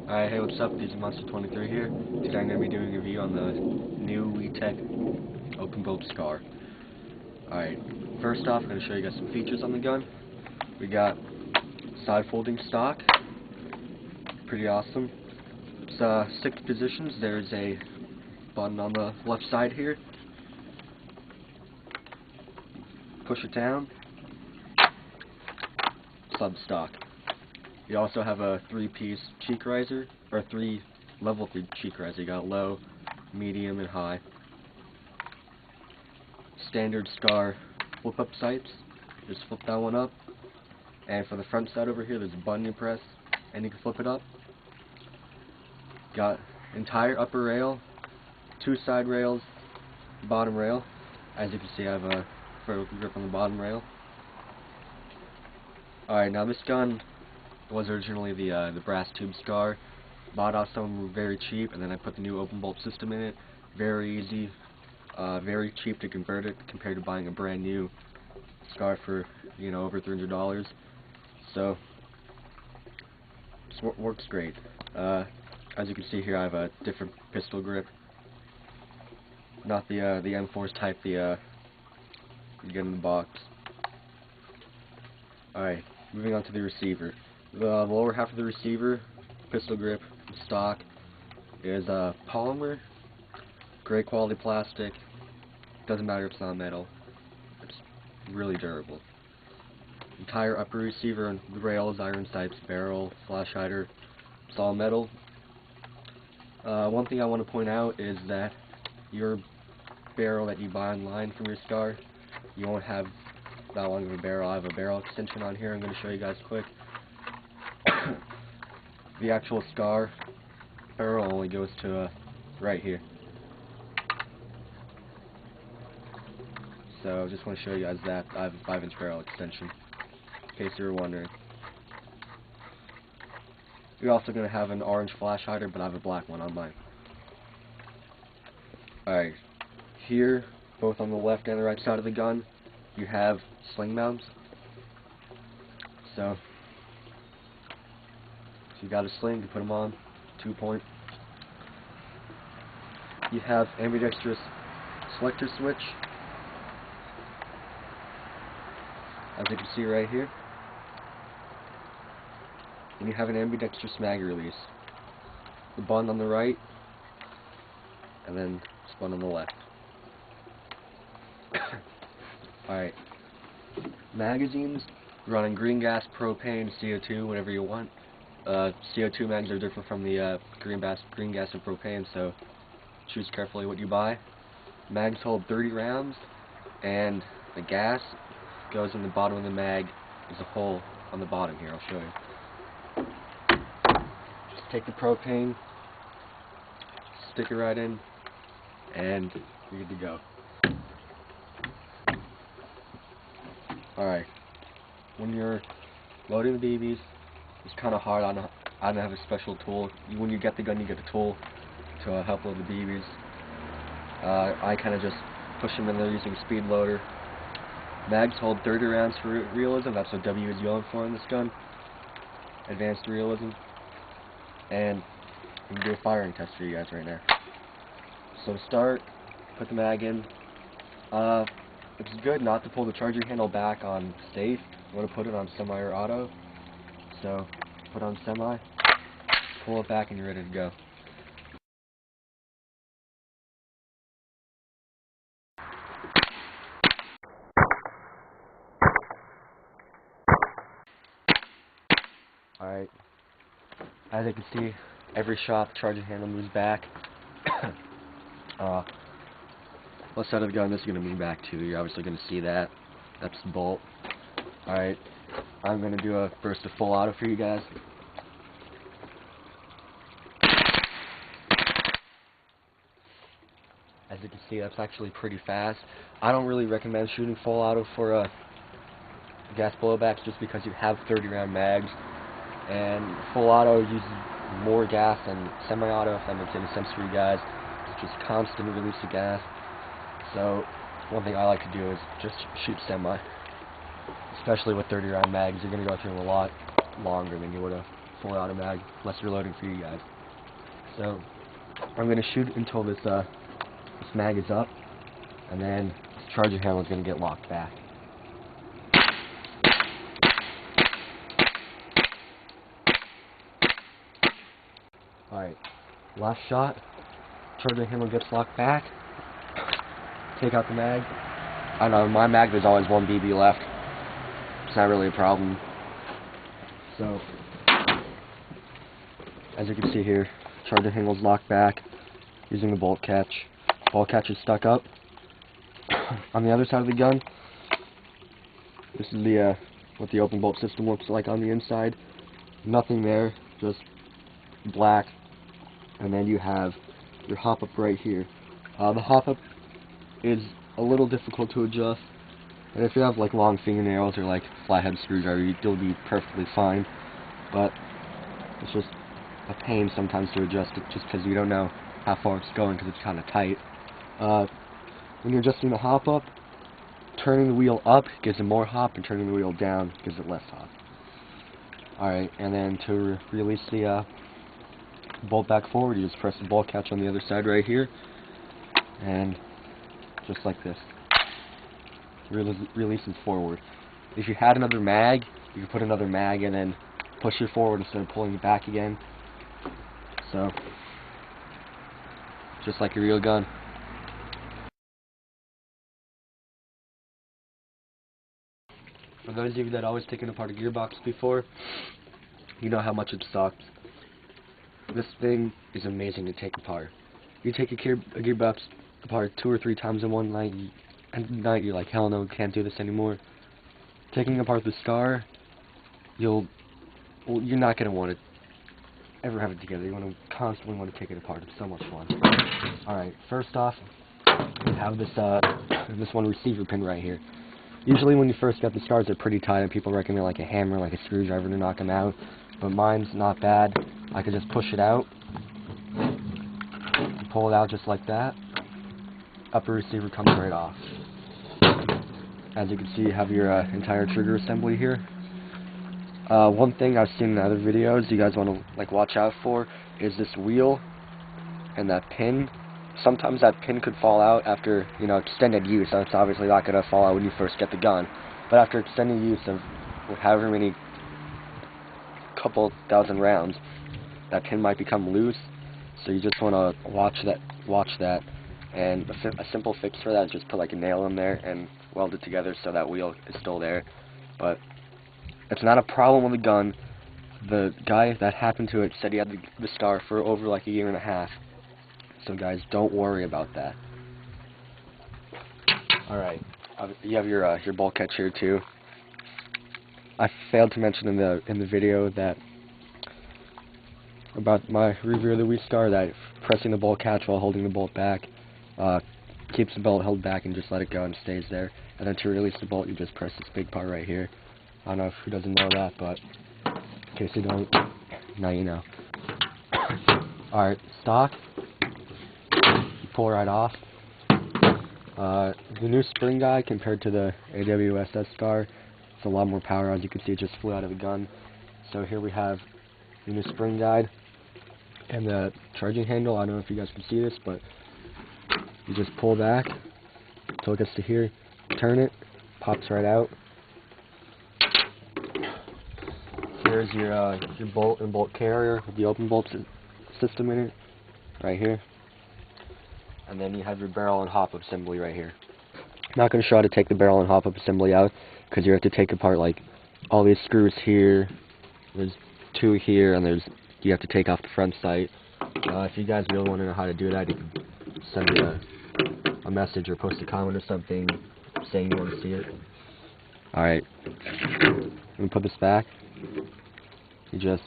Alright, hey, what's up? This is Monster23 here. Today I'm going to be doing a review on the new WeTech open bolt SCAR. Alright, first off, I'm going to show you guys some features on the gun. We got side folding stock. Pretty awesome. It's 6 positions. There's a button on the left side here. Push it down. Sub stock. You also have a 3-piece cheek riser, or level 3 cheek riser. You got low, medium, and high. Standard SCAR flip-up sights. Just flip that one up. And for the front side over here, there's a button you press, and you can flip it up. Got entire upper rail, 2 side rails, bottom rail. As you can see, I have a vertical grip on the bottom rail. Alright, now this gun was originally the brass tube SCAR. Bought off someone very cheap, and then I put the new open bolt system in it. Very easy, very cheap to convert it compared to buying a brand new SCAR for, over $300. So it works great. As you can see here, I have a different pistol grip. Not the M4's type you get in the box. Alright, moving on to the receiver. The lower half of the receiver, pistol grip, stock, is polymer, great quality plastic. Doesn't matter if it's not metal. It's really durable. Entire upper receiver and the rails, iron sights, barrel, flash hider, it's all metal. One thing I want to point out is that your barrel that you buy online from your SCAR, you won't have that long of a barrel. I have a barrel extension on here. I'm going to show you guys quick. The actual SCAR barrel only goes to right here. So I just want to show you guys that I have a 5-inch barrel extension, in case you were wondering. You're also going to have an orange flash hider, but I have a black one on mine. Alright, here, both on the left and the right side of the gun, you have sling mounts. So you got a sling, you put them on, 2-point. You have ambidextrous selector switch, as you can see right here. And you have an ambidextrous mag release. The button on the right, and then this button on the left. Alright. Magazines, running green gas, propane, CO2, whatever you want. CO2 mags are different from the green gas and propane, so choose carefully what you buy. Mags hold 30 rounds, and the gas goes in the bottom of the mag. There's a hole on the bottom here, I'll show you. Just take the propane, stick it right in, and you're good to go. Alright, when you're loading the BBs, it's kind of hard. I don't have a special tool. When you get the gun, you get a tool to help load the BBs. I kind of just push them in there using a speed loader. Mags hold 30 rounds for realism. That's what W is going for in this gun. Advanced realism. And I'm going to do a firing test for you guys right now. So to start, put the mag in. It's good not to pull the charging handle back on safe. You want to put it on semi or auto. So put on semi, pull it back, and you're ready to go. Alright, as you can see, every shot the charging handle moves back. Left side of the gun, this is going to move back too. You're obviously going to see that. That's the bolt. Alright, I'm going to do a burst of full auto for you guys. As you can see, that's actually pretty fast. I don't really recommend shooting full auto for gas blowbacks just because you have 30-round mags, and full auto uses more gas than semi-auto, if that makes any sense for you guys. It's just constant release of gas. So one thing I like to do is just shoot semi. Especially with 30-round mags, you're going to go through them a lot longer than you would a fully auto mag unless you're loading for you guys. So I'm going to shoot until this mag is up, and then this charging handle is going to get locked back. Alright, last shot. Charging handle gets locked back. Take out the mag. I know, my mag, there's always one BB left. It's not really a problem. So, as you can see here, charging handle's locked back using the bolt catch. Bolt catch is stuck up. On the other side of the gun, this is the what the open bolt system looks like on the inside. Nothing there, just black. And then you have your hop-up right here. The hop-up is a little difficult to adjust, and if you have like long fingernails or like flathead screwdriver, you'll be perfectly fine, but it's just a pain sometimes to adjust it just because you don't know how far it's going because it's kind of tight. When you're adjusting the hop-up, turning the wheel up gives it more hop, and turning the wheel down gives it less hop. Alright, and then to release the bolt back forward, you just press the bolt catch on the other side right here, and just like this, releases forward. If you had another mag, you could put another mag and then push it forward instead of pulling it back again. So, just like a real gun. For those of you that always taken apart a gearbox before, you know how much it sucks. This thing is amazing to take apart. You take a gearbox apart 2 or 3 times in one night, and you're like, hell no, can't do this anymore. Taking apart the Scar, you're not gonna want to ever have it together. You want to constantly want to take it apart. It's so much fun. All right, first off, we have this one receiver pin right here. Usually when you first get the Scars, they're pretty tight, and people recommend like a hammer, like a screwdriver to knock them out. But mine's not bad. I could just push it out, pull it out just like that. Upper receiver comes right off. As you can see, you have your entire trigger assembly here. One thing I've seen in other videos you guys want to like watch out for is this wheel and that pin. Sometimes that pin could fall out after, you know, extended use. So it's obviously not going to fall out when you first get the gun, but after extended use of however many couple thousand rounds, that pin might become loose. So you just want to watch that. And a simple fix for that is just put like a nail in there and weld it together so that wheel is still there. But it's not a problem with the gun. The guy that happened to it said he had the Scar for over like a year and a half. So guys, don't worry about that. Alright, you have your bolt catch here too. I failed to mention in the video that about my review of the Wii Scar that pressing the bolt catch while holding the bolt back keeps the bolt held back and just let it go and stays there. And then to release the bolt, you just press this big part right here. I don't know who doesn't know that, but in case you don't, now you know. Alright, stock. You pull right off. The new spring guide compared to the AWSS Scar, it's a lot more power. As you can see, it just flew out of the gun. So here we have the new spring guide and the charging handle. I don't know if you guys can see this, but you just pull back until it gets to here, turn it, pops right out. Here's your bolt and bolt carrier with the open bolt system in it, right here. And then you have your barrel and hop-up assembly right here. I'm not going to show how to take the barrel and hop-up assembly out, because you have to take apart like all these screws here. There's 2 here, and you have to take off the front sight. If you guys really want to know how to do that, you can send me a message or post a comment or something saying you want to see it. Alright, let me put this back. You just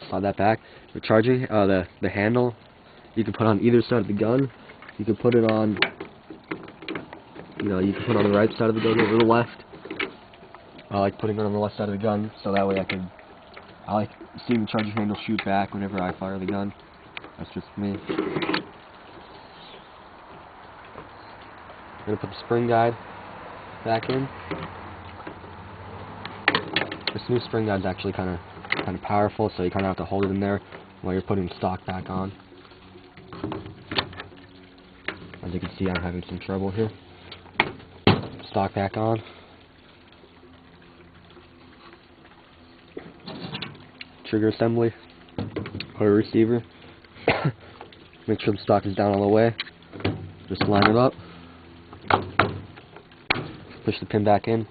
slide that back. The charging, the handle, you can put on either side of the gun. You can put it on, you can put it on the right side of the gun or the left. I like putting it on the left side of the gun, so that way I like seeing the charging handle shoot back whenever I fire the gun. That's just me. I'm going to put the spring guide back in. This new spring guide is actually kind of kind of powerful, so you kind of have to hold it in there while you're putting stock back on. As you can see, I'm having some trouble here. Stock back on. Trigger assembly. Put a receiver. Make sure the stock is down all the way. Just line it up. Push the pin back in.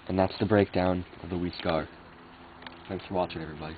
And that's the breakdown of the Wii Scar. Thanks for watching, everybody.